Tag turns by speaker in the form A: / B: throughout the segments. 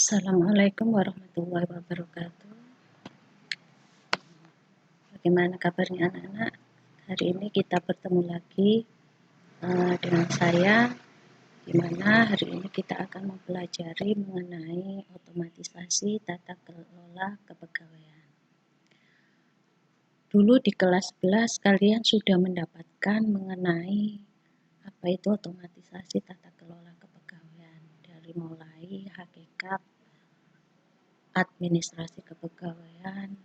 A: Assalamualaikum warahmatullahi wabarakatuh. Bagaimana kabarnya anak-anak? Hari ini kita bertemu lagi dengan saya, di mana hari ini kita akan mempelajari mengenai otomatisasi tata kelola kepegawaian. Dulu di kelas 11 kalian sudah mendapatkan mengenai apa itu otomatisasi tata kelola kepegawaian, dari mulai hakikat, administrasi kepegawaian,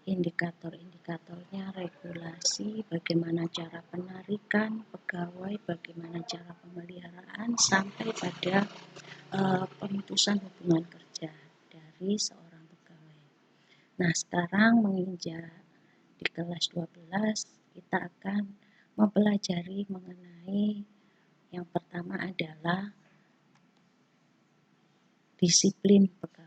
A: indikator-indikatornya, regulasi, bagaimana cara penarikan pegawai, bagaimana cara pemeliharaan, sampai pada pemutusan hubungan kerja dari seorang pegawai. Nah, sekarang menginjak di kelas 12, kita akan mempelajari mengenai yang pertama adalah disiplin pegawai.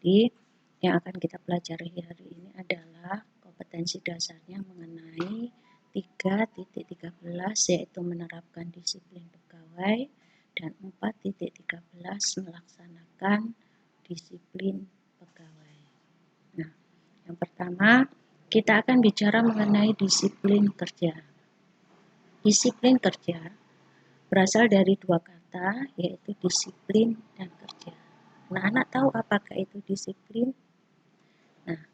A: Jadi, yang akan kita pelajari hari ini adalah kompetensi dasarnya mengenai 3.13, yaitu menerapkan disiplin pegawai, dan 4.13 melaksanakan disiplin pegawai. Nah, yang pertama kita akan bicara mengenai disiplin kerja. Disiplin kerja berasal dari dua kata, yaitu disiplin dan kerja. Nah, anak tahu apakah itu disiplin? Nah,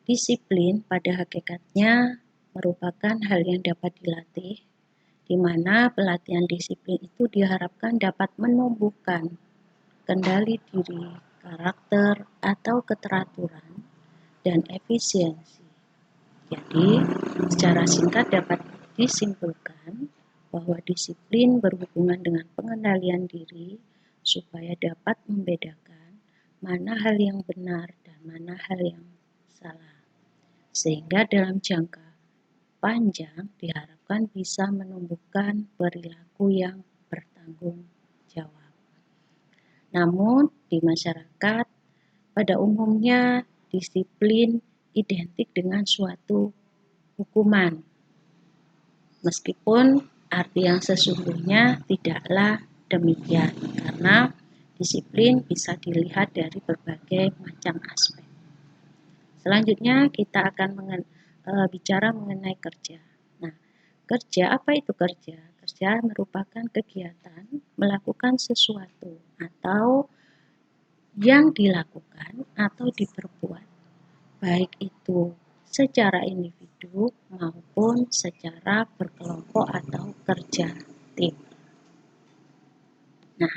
A: disiplin pada hakikatnya merupakan hal yang dapat dilatih, di mana pelatihan disiplin itu diharapkan dapat menumbuhkan kendali diri, karakter, atau keteraturan, dan efisiensi. Jadi, secara singkat dapat disimpulkan bahwa disiplin berhubungan dengan pengendalian diri supaya dapat membedakan mana hal yang benar dan mana hal yang salah. Sehingga dalam jangka panjang diharapkan bisa menumbuhkan perilaku yang bertanggung jawab. Namun di masyarakat pada umumnya disiplin identik dengan suatu hukuman, meskipun arti yang sesungguhnya tidaklah demikian, karena disiplin bisa dilihat dari berbagai macam aspek. Selanjutnya kita akan bicara mengenai kerja. Nah, kerja, apa itu kerja? Kerja merupakan kegiatan melakukan sesuatu atau yang dilakukan atau diperbuat, baik itu secara individu maupun secara berkelompok atau kerja tim. Nah,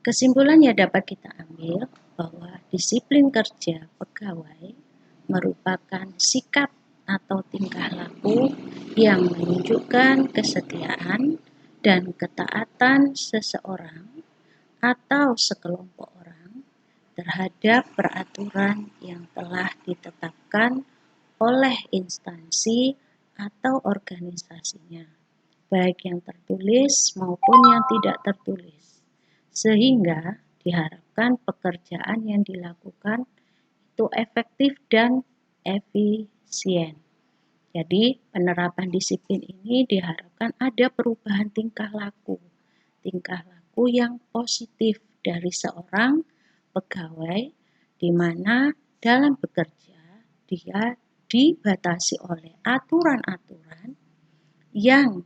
A: kesimpulan yang dapat kita ambil bahwa disiplin kerja pegawai merupakan sikap atau tingkah laku yang menunjukkan kesetiaan dan ketaatan seseorang atau sekelompok orang terhadap peraturan yang telah ditetapkan oleh instansi atau organisasinya, baik yang tertulis maupun yang tidak tertulis, sehingga diharapkan pekerjaan yang dilakukan itu efektif dan efisien. Jadi, penerapan disiplin ini diharapkan ada perubahan tingkah laku yang positif dari seorang pegawai, di mana dalam bekerja dia dibatasi oleh aturan-aturan yang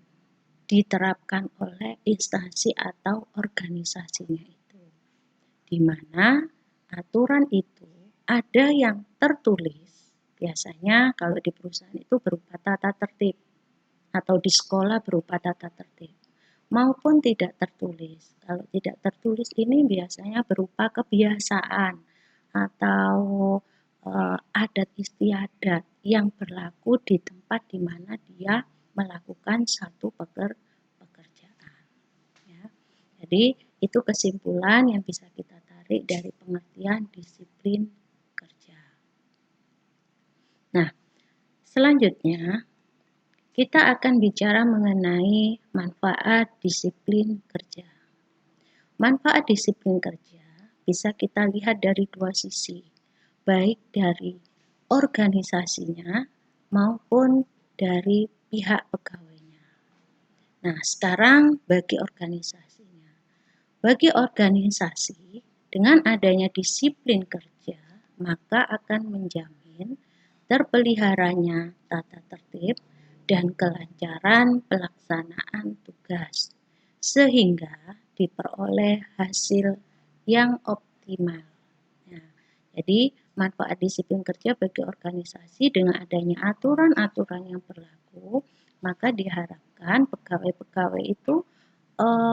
A: diterapkan oleh instansi atau organisasinya itu, di mana aturan itu ada yang tertulis, biasanya kalau di perusahaan itu berupa tata tertib, atau di sekolah berupa tata tertib, maupun tidak tertulis. Kalau tidak tertulis ini biasanya berupa kebiasaan atau adat istiadat yang berlaku di tempat di mana dia melakukan satu pekerjaan. Ya. Jadi itu kesimpulan yang bisa kita tarik dari pengertian disiplin kerja. Nah, selanjutnya kita akan bicara mengenai manfaat disiplin kerja. Manfaat disiplin kerja bisa kita lihat dari dua sisi, baik dari organisasinya maupun dari pihak pegawainya. Nah, sekarang bagi organisasinya. Bagi organisasi, Dengan adanya disiplin kerja, maka akan menjamin terpeliharanya tata tertib dan kelancaran pelaksanaan tugas, sehingga diperoleh hasil yang optimal. Nah, jadi manfaat disiplin kerja bagi organisasi dengan adanya aturan-aturan yang berlaku, maka diharapkan pegawai-pegawai itu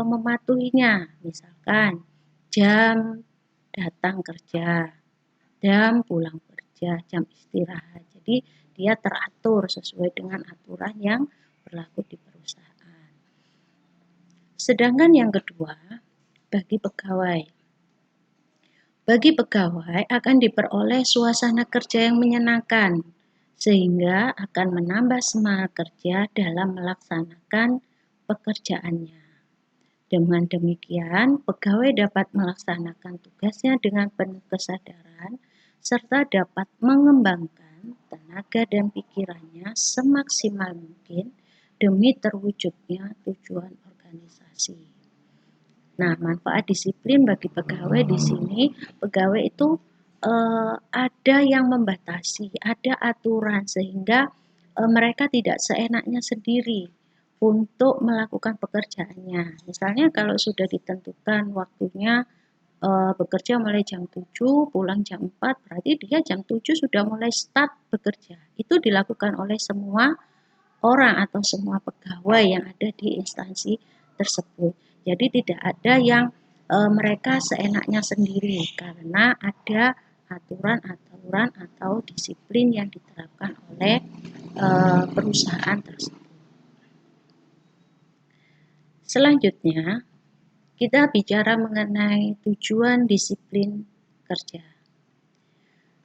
A: mematuhinya. Misalkan jam datang kerja, jam pulang kerja, jam istirahat. Jadi dia teratur sesuai dengan aturan yang berlaku di perusahaan. Sedangkan yang kedua, bagi pegawai. Bagi pegawai akan diperoleh suasana kerja yang menyenangkan, sehingga akan menambah semangat kerja dalam melaksanakan pekerjaannya. Dengan demikian, pegawai dapat melaksanakan tugasnya dengan penuh kesadaran, serta dapat mengembangkan tenaga dan pikirannya semaksimal mungkin demi terwujudnya tujuan organisasi. Nah, manfaat disiplin bagi pegawai di sini, pegawai itu ada yang membatasi, ada aturan sehingga mereka tidak seenaknya sendiri untuk melakukan pekerjaannya. Misalnya kalau sudah ditentukan waktunya bekerja mulai jam 7, pulang jam 4, berarti dia jam 7 sudah mulai start bekerja. Itu dilakukan oleh semua orang atau semua pegawai yang ada di instansi tersebut. Jadi tidak ada yang mereka seenaknya sendiri karena ada aturan-aturan atau disiplin yang diterapkan oleh perusahaan tersebut. Selanjutnya, kita bicara mengenai tujuan disiplin kerja.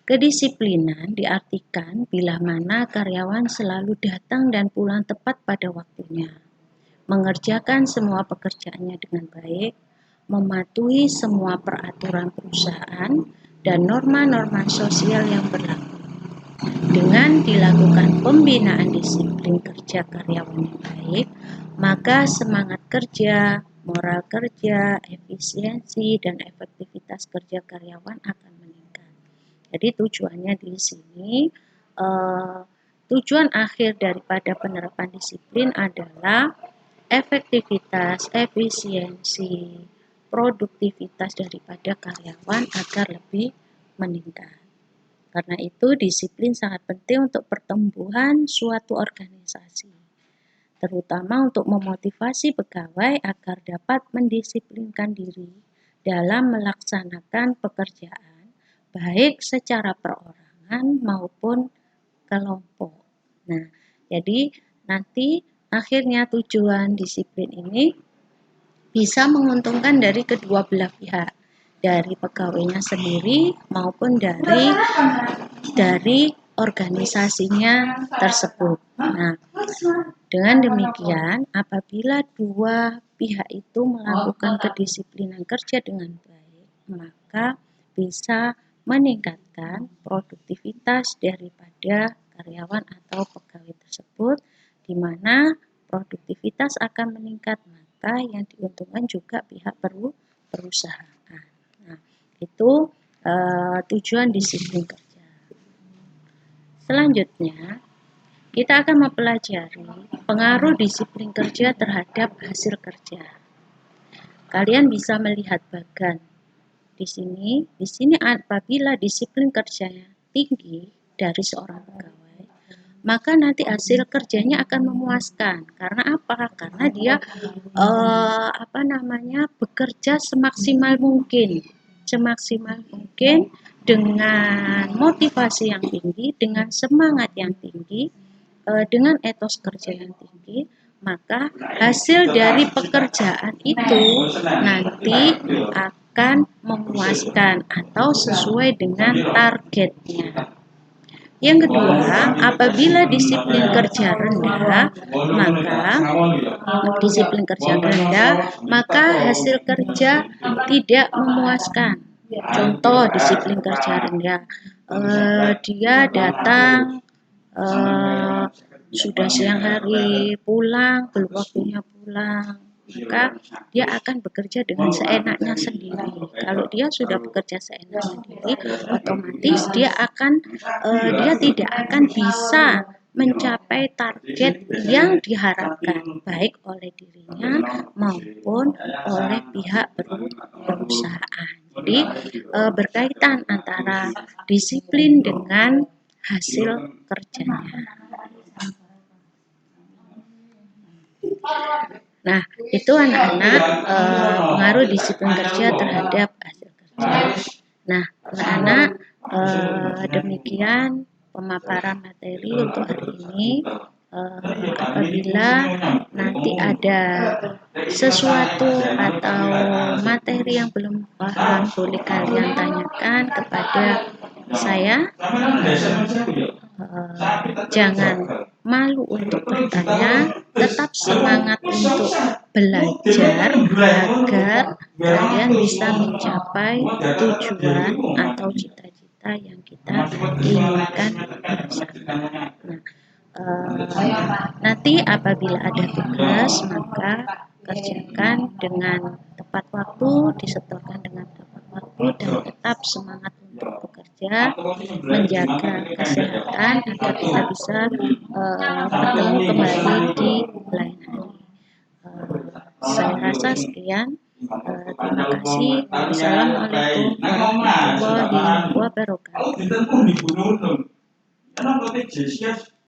A: Kedisiplinan diartikan bila mana karyawan selalu datang dan pulang tepat pada waktunya, mengerjakan semua pekerjaannya dengan baik, mematuhi semua peraturan perusahaan dan norma-norma sosial yang berlaku. Dengan dilakukan pembinaan disiplin kerja karyawan yang baik, maka semangat kerja, moral kerja, efisiensi, dan efektivitas kerja karyawan akan meningkat. Jadi tujuannya di sini, tujuan akhir daripada penerapan disiplin adalah efektivitas, efisiensi, produktivitas daripada karyawan agar lebih meningkat. Karena itu disiplin sangat penting untuk pertumbuhan suatu organisasi, terutama untuk memotivasi pegawai agar dapat mendisiplinkan diri dalam melaksanakan pekerjaan, baik secara perorangan maupun kelompok. Nah, jadi nanti akhirnya tujuan disiplin ini bisa menguntungkan dari kedua belah pihak, dari pegawainya sendiri maupun dari organisasinya tersebut. Nah, dengan demikian, apabila dua pihak itu melakukan kedisiplinan kerja dengan baik, maka bisa meningkatkan produktivitas daripada karyawan atau pegawai tersebut, di mana produktivitas akan meningkat, maka yang diuntungkan juga pihak perusahaan. Nah, itu tujuan disiplin kerja. Selanjutnya, kita akan mempelajari pengaruh disiplin kerja terhadap hasil kerja. Kalian bisa melihat bagan di sini apabila disiplin kerjanya tinggi dari seorang pegawai, maka nanti hasil kerjanya akan memuaskan. Karena apa? Karena dia bekerja semaksimal mungkin dengan motivasi yang tinggi, dengan semangat yang tinggi, dengan etos kerja yang tinggi, maka hasil dari pekerjaan itu nanti akan memuaskan atau sesuai dengan targetnya. Yang kedua, apabila disiplin kerja rendah, maka hasil kerja tidak memuaskan. Contoh disiplin kerja rendah, dia datang sudah siang hari, pulang belum waktunya pulang, maka dia akan bekerja dengan seenaknya sendiri. Kalau dia sudah bekerja seenaknya sendiri, otomatis dia tidak akan bisa mencapai target yang diharapkan baik oleh dirinya maupun oleh pihak perusahaan. Jadi berkaitan antara disiplin dengan hasil kerjanya. Nah, itu anak-anak pengaruh disiplin kerja terhadap hasil kerja. Nah, anak-anak demikian pemaparan materi untuk hari ini. Apabila nanti ada sesuatu atau materi yang belum paham, boleh kalian tanyakan kepada saya. Jangan malu untuk bertanya, tetap semangat untuk belajar agar kalian bisa mencapai tujuan atau cita-cita yang kita inginkan bersama. Nanti apabila ada tugas, maka kerjakan dengan tepat waktu, disetorkan dengan tepat waktu, dan tetap semangat untuk bekerja, menjaga kesehatan agar kita bisa bertemu kembali di lain hari. Saya rasa sekian. Terima kasih. Wassalamualaikum warahmatullahi wabarakatuh.